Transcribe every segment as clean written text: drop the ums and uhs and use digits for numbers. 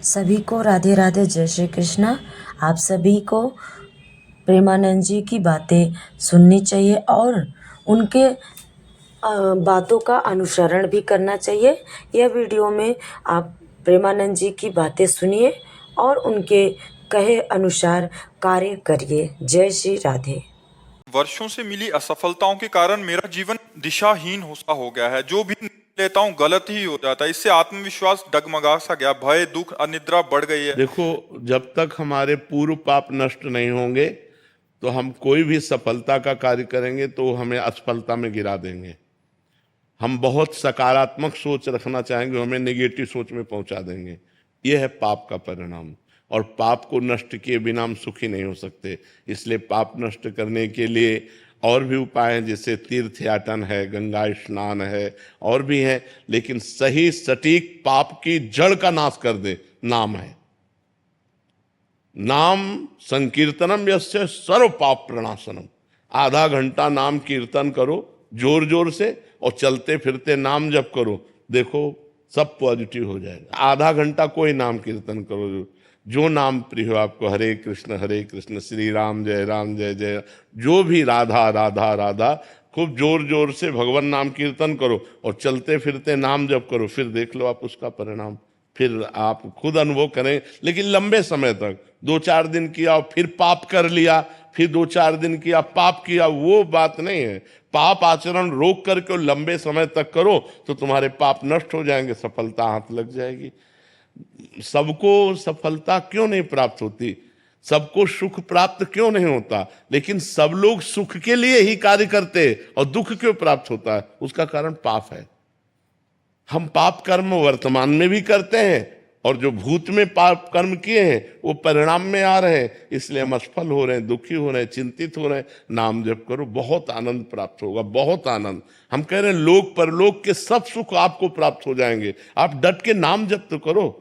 सभी को राधे राधे, जय श्री कृष्णा। आप सभी को प्रेमानंद जी की बातें सुननी चाहिए और उनके बातों का अनुसरण भी करना चाहिए। यह वीडियो में आप प्रेमानंद जी की बातें सुनिए और उनके कहे अनुसार कार्य करिए। जय श्री राधे। वर्षों से मिली असफलताओं के कारण मेरा जीवन दिशाहीन हो गया है। जो भी लेता हूँ गलत ही हो जाता है। इससे आत्मविश्वास डगमगा सा गया, भय, दुख, अनिद्रा बढ़ गई है। देखो, जब तक हमारे पूर्व पाप नष्ट नहीं होंगे तो हम कोई भी सफलता का कार्य करेंगे तो हमें असफलता में गिरा देंगे। हम बहुत सकारात्मक सोच रखना चाहेंगे, हमें नेगेटिव सोच में पहुंचा देंगे। यह है पाप का परिणाम। और पाप को नष्ट किए बिना हम सुखी नहीं हो सकते। इसलिए पाप नष्ट करने के लिए और भी उपाय हैं, जैसे तीर्थ याटन है, गंगा स्नान है, और भी है। लेकिन सही सटीक पाप की जड़ का नाश कर दे नाम है। नाम संकीर्तनम यस्य सर्व पाप प्रणाशनम। आधा घंटा नाम कीर्तन करो जोर जोर से, और चलते फिरते नाम जप करो, देखो सब पॉजिटिव हो जाएगा। आधा घंटा कोई नाम कीर्तन करो, जो नाम प्रिय हो आपको, हरे कृष्ण श्री राम जय जय, जो भी राधा राधा राधा, खूब जोर जोर से भगवान नाम कीर्तन करो और चलते फिरते नाम जप करो। फिर देख लो आप उसका परिणाम, फिर आप खुद अनुभव करें। लेकिन लंबे समय तक 2-4 दिन किया और फिर पाप कर लिया, फिर 2-4 दिन किया पाप किया, वो बात नहीं है। पाप आचरण रोक करके लंबे समय तक करो तो तुम्हारे पाप नष्ट हो जाएंगे, सफलता हाथ लग जाएगी। सबको सफलता क्यों नहीं प्राप्त होती, सबको सुख प्राप्त क्यों नहीं होता, लेकिन सब लोग सुख के लिए ही कार्य करते और दुख क्यों प्राप्त होता है? उसका कारण पाप है। हम पाप कर्म वर्तमान में भी करते हैं और जो भूत में पाप कर्म किए हैं वो परिणाम में आ रहे हैं। इसलिए हम असफल हो रहे हैं, दुखी हो रहे हैं, चिंतित हो रहे हैं। नाम जप करो, बहुत आनंद प्राप्त होगा, बहुत आनंद। हम कह रहे हैं लोक परलोक के सब सुख आपको प्राप्त हो जाएंगे। आप डट के नाम जप तो करो।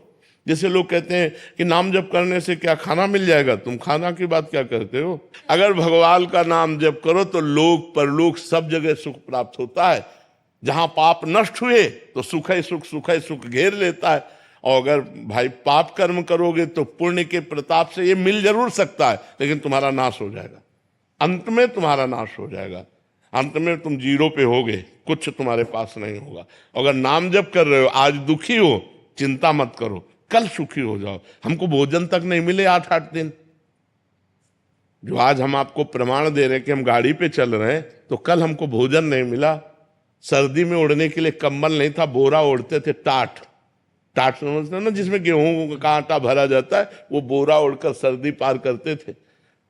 जैसे लोग कहते हैं कि नाम जप करने से क्या खाना मिल जाएगा, तुम खाना की बात क्या करते हो? अगर भगवान का नाम जप करो तो लोक परलोक सब जगह सुख प्राप्त होता है। जहां पाप नष्ट हुए तो सुख ही सुख घेर लेता है। और अगर भाई पाप कर्म करोगे तो पुण्य के प्रताप से ये मिल जरूर सकता है, लेकिन तुम्हारा नाश हो जाएगा। अंत में तुम्हारा नाश हो जाएगा। अंत में तुम जीरो पे होगे, कुछ तुम्हारे पास नहीं होगा। अगर नाम जप कर रहे हो, आज दुखी हो, चिंता मत करो, कल सुखी हो जाओ। हमको भोजन तक नहीं मिले 8-8 दिन, जो आज हम आपको प्रमाण दे रहे हैं कि हम गाड़ी पे चल रहे हैं, तो कल हमको भोजन नहीं मिला। सर्दी में ओढ़ने के लिए कंबल नहीं था, बोरा ओढ़ते थे, टाट टाट समझते ना, जिसमें गेहूं का आटा भरा जाता है, वो बोरा ओढ़कर सर्दी पार करते थे।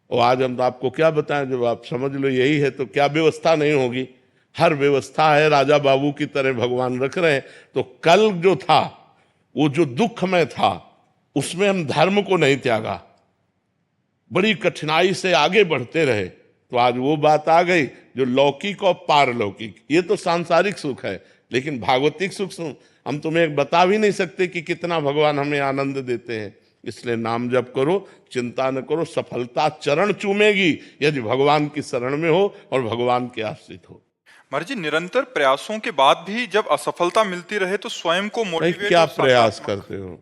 और आज हम तो आपको क्या बताएं, जब आप समझ लो यही है तो क्या व्यवस्था नहीं होगी? हर व्यवस्था है, राजा बाबू की तरह भगवान रख रहे हैं। तो कल जो था वो जो दुख में था, उसमें हम धर्म को नहीं त्यागा, बड़ी कठिनाई से आगे बढ़ते रहे, तो आज वो बात आ गई जो लौकिक और पारलौकिक। ये तो सांसारिक सुख है, लेकिन भागवतिक सुख हम तुम्हें बता भी नहीं सकते कि कितना भगवान हमें आनंद देते हैं। इसलिए नाम जप करो, चिंता न करो, सफलता चरण चूमेगी यदि भगवान की शरण में हो और भगवान के आश्रित हो। महाराज जी, निरंतर प्रयासों के बाद भी जब असफलता मिलती रहे तो स्वयं को भाई मोटिवेट क्या और प्रयास सकारात्मक करते हो?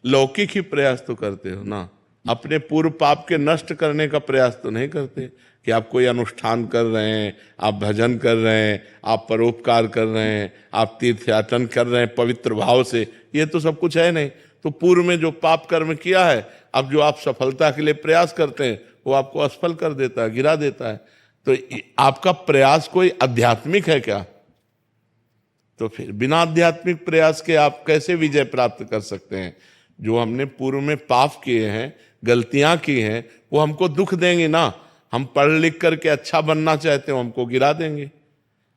लौकिक ही प्रयास तो करते हो ना, अपने पूर्व पाप के नष्ट करने का प्रयास तो नहीं करते। कि आप कोई अनुष्ठान कर रहे हैं, आप भजन कर रहे हैं, आप परोपकार कर रहे हैं, आप तीर्थयाटन कर रहे हैं पवित्र भाव से, ये तो सब कुछ है नहीं। तो पूर्व में जो पाप कर्म किया है, अब जो आप सफलता के लिए प्रयास करते हैं वो आपको असफल कर देता है, गिरा देता है। तो आपका प्रयास कोई आध्यात्मिक है क्या? तो फिर बिना आध्यात्मिक प्रयास के आप कैसे विजय प्राप्त कर सकते हैं? जो हमने पूर्व में पाप किए हैं, गलतियां की हैं, वो हमको दुख देंगे ना। हम पढ़ लिख करके अच्छा बनना चाहते हो, हमको गिरा देंगे।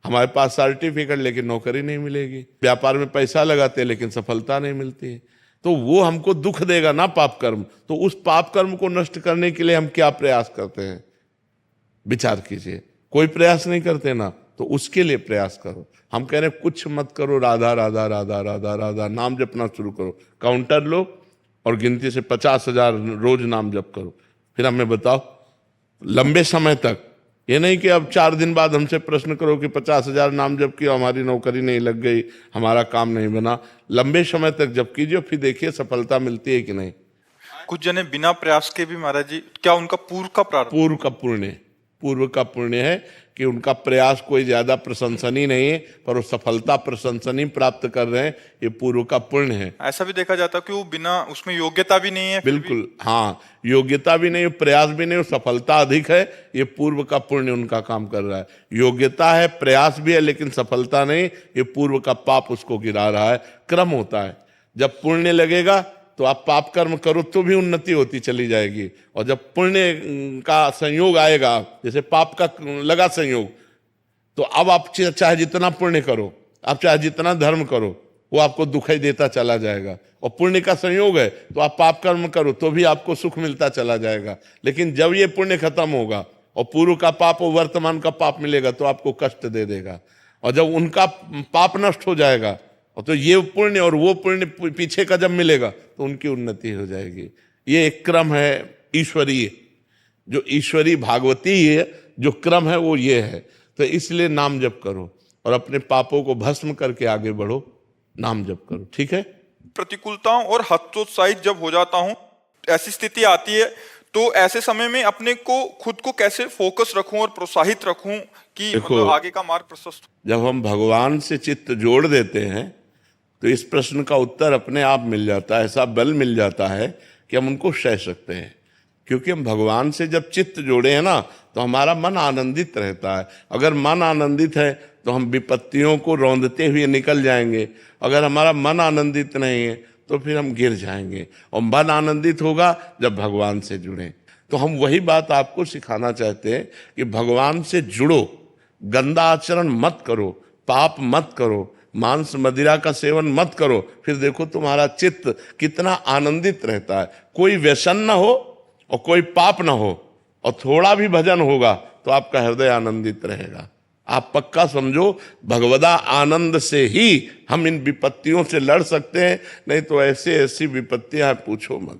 हमारे पास सर्टिफिकेट लेकिन नौकरी नहीं मिलेगी, व्यापार में पैसा लगाते हैं लेकिन सफलता नहीं मिलती है, तो वो हमको दुख देगा ना पाप कर्म। तो उस पाप कर्म को नष्ट करने के लिए हम क्या प्रयास करते हैं, विचार कीजिए। कोई प्रयास नहीं करते ना, तो उसके लिए प्रयास करो। हम कह रहे हैं कुछ मत करो, राधा राधा राधा राधा राधा नाम जपना शुरू करो। काउंटर लो और गिनती से 50,000 रोज नाम जप करो। फिर हमें बताओ लंबे समय तक ये नहीं कि अब 4 दिन बाद हमसे प्रश्न करो कि 50,000 नाम जप किया, हमारी नौकरी नहीं लग गई, हमारा काम नहीं बना। लंबे समय तक जप कीजिए, फिर देखिए सफलता मिलती है कि नहीं। कुछ जने बिना प्रयास के भी महाराज जी, क्या उनका पूर्व का प्रारंभ? पूर्व का पुण्य है कि उनका प्रयास कोई ज्यादा प्रशंसनीय नहीं है, पर वो सफलता प्रशंसनीय प्राप्त कर रहे हैं, ये पूर्व का पुण्य है। ऐसा भी देखा जाता है कि वो बिना उसमें योग्यता भी नहीं है, फिर भी- बिल्कुल, हाँ, योग्यता भी नहीं, प्रयास भी नहीं, सफलता अधिक है, ये पूर्व का पुण्य उनका काम कर रहा है। योग्यता है, प्रयास भी है, लेकिन सफलता नहीं, ये पूर्व का पाप उसको गिरा रहा है। क्रम होता है, जब पुण्य लगेगा तो आप पाप कर्म करो तो भी उन्नति होती चली जाएगी, और जब पुण्य का संयोग आएगा, जैसे पाप का लगा संयोग, तो अब आप चाहे जितना पुण्य करो, आप चाहे जितना धर्म करो, वो आपको दुख ही देता चला जाएगा। और पुण्य का संयोग है तो आप पाप कर्म करो तो भी आपको सुख मिलता चला जाएगा। लेकिन जब ये पुण्य खत्म होगा और पूर्व का पाप और वर्तमान का पाप मिलेगा तो आपको कष्ट दे देगा। और जब उनका पाप नष्ट हो जाएगा तो ये पुण्य और वो पुण्य पीछे का जब मिलेगा तो उनकी उन्नति हो जाएगी। ये एक क्रम है ईश्वरीय, जो ईश्वरी भागवती है जो क्रम है वो ये है। तो इसलिए नाम जप करो और अपने पापों को भस्म करके आगे बढ़ो, नाम जप करो, ठीक है। प्रतिकूलताओं और हतोत्साहित जब हो जाता हूँ, ऐसी स्थिति आती है, तो ऐसे समय में अपने को खुद को कैसे फोकस रखूं और प्रोत्साहित रखूं कि मतलब आगे का मार्ग प्रशस्त हो? जब हम भगवान से चित्त जोड़ देते हैं तो इस प्रश्न का उत्तर अपने आप मिल जाता है, ऐसा बल मिल जाता है कि हम उनको सह सकते हैं। क्योंकि हम भगवान से जब चित्त जोड़े हैं ना तो हमारा मन आनंदित रहता है। अगर मन आनंदित है तो हम विपत्तियों को रौंदते हुए निकल जाएंगे। अगर हमारा मन आनंदित नहीं है तो फिर हम गिर जाएंगे। और मन आनंदित होगा जब भगवान से जुड़े। तो हम वही बात आपको सिखाना चाहते हैं कि भगवान से जुड़ो, गंदा आचरण मत करो, पाप मत करो, मांस मदिरा का सेवन मत करो, फिर देखो तुम्हारा चित्त कितना आनंदित रहता है। कोई व्यसन ना हो और कोई पाप ना हो और थोड़ा भी भजन होगा तो आपका हृदय आनंदित रहेगा। आप पक्का समझो, भगवदा आनंद से ही हम इन विपत्तियों से लड़ सकते हैं, नहीं तो ऐसे ऐसी विपत्तियां पूछो मत।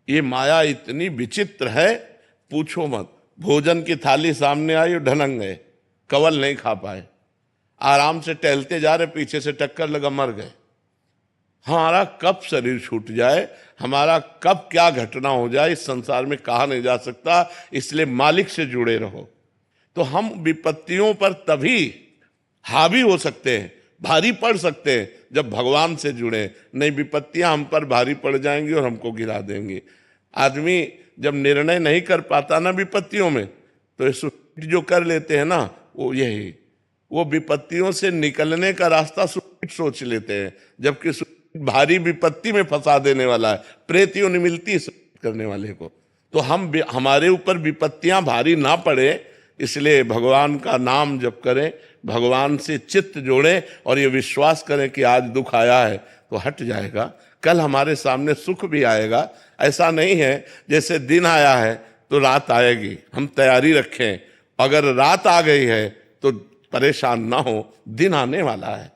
ये माया इतनी विचित्र है, पूछो मत। भोजन की थाली सामने आई और ढनक गए, कवल नहीं खा पाए। आराम से टहलते जा रहे, पीछे से टक्कर लगा, मर गए। हमारा कब शरीर छूट जाए, हमारा कब क्या घटना हो जाए, इस संसार में कहा नहीं जा सकता। इसलिए मालिक से जुड़े रहो। तो हम विपत्तियों पर तभी हावी हो सकते हैं, भारी पड़ सकते हैं, जब भगवान से जुड़े। नहीं, विपत्तियां हम पर भारी पड़ जाएंगी और हमको गिरा देंगी। आदमी जब निर्णय नहीं कर पाता ना विपत्तियों में, तो सुसाइड जो कर लेते हैं ना, वो विपत्तियों से निकलने का रास्ता सुसाइड सोच लेते हैं, जबकि भारी विपत्ति में फंसा देने वाला है। प्रेतियों ने मिलती है करने वाले को। तो हमारे ऊपर विपत्तियां भारी ना पड़े, इसलिए भगवान का नाम जप करें, भगवान से चित्त जोड़ें और ये विश्वास करें कि आज दुख आया है तो हट जाएगा, कल हमारे सामने सुख भी आएगा। ऐसा नहीं है जैसे दिन आया है तो रात आएगी, हम तैयारी रखें। अगर रात आ गई है तो परेशान ना हो, दिन आने वाला है।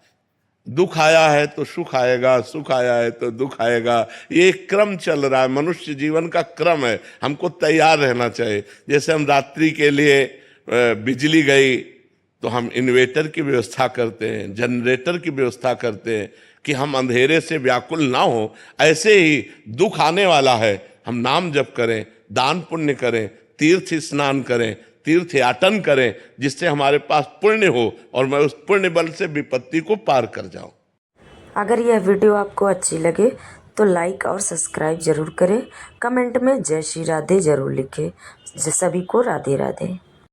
दुख आया है तो सुख आएगा, सुख आया है तो दुख आएगा। ये क्रम चल रहा है, मनुष्य जीवन का क्रम है। हमको तैयार रहना चाहिए। जैसे हम रात्रि के लिए बिजली गई तो हम इन्वेटर की व्यवस्था करते हैं, जनरेटर की व्यवस्था करते हैं कि हम अंधेरे से व्याकुल ना हो। ऐसे ही दुख आने वाला है, हम नाम जप करें, दान पुण्य करें, तीर्थ स्नान करें, तीर्थ याटन करें, जिससे हमारे पास पुण्य हो और मैं उस पुण्य बल से विपत्ति को पार कर जाऊं। अगर यह वीडियो आपको अच्छी लगे तो लाइक और सब्सक्राइब जरूर करें। कमेंट में जय श्री राधे जरूर लिखें। सभी को राधे राधे।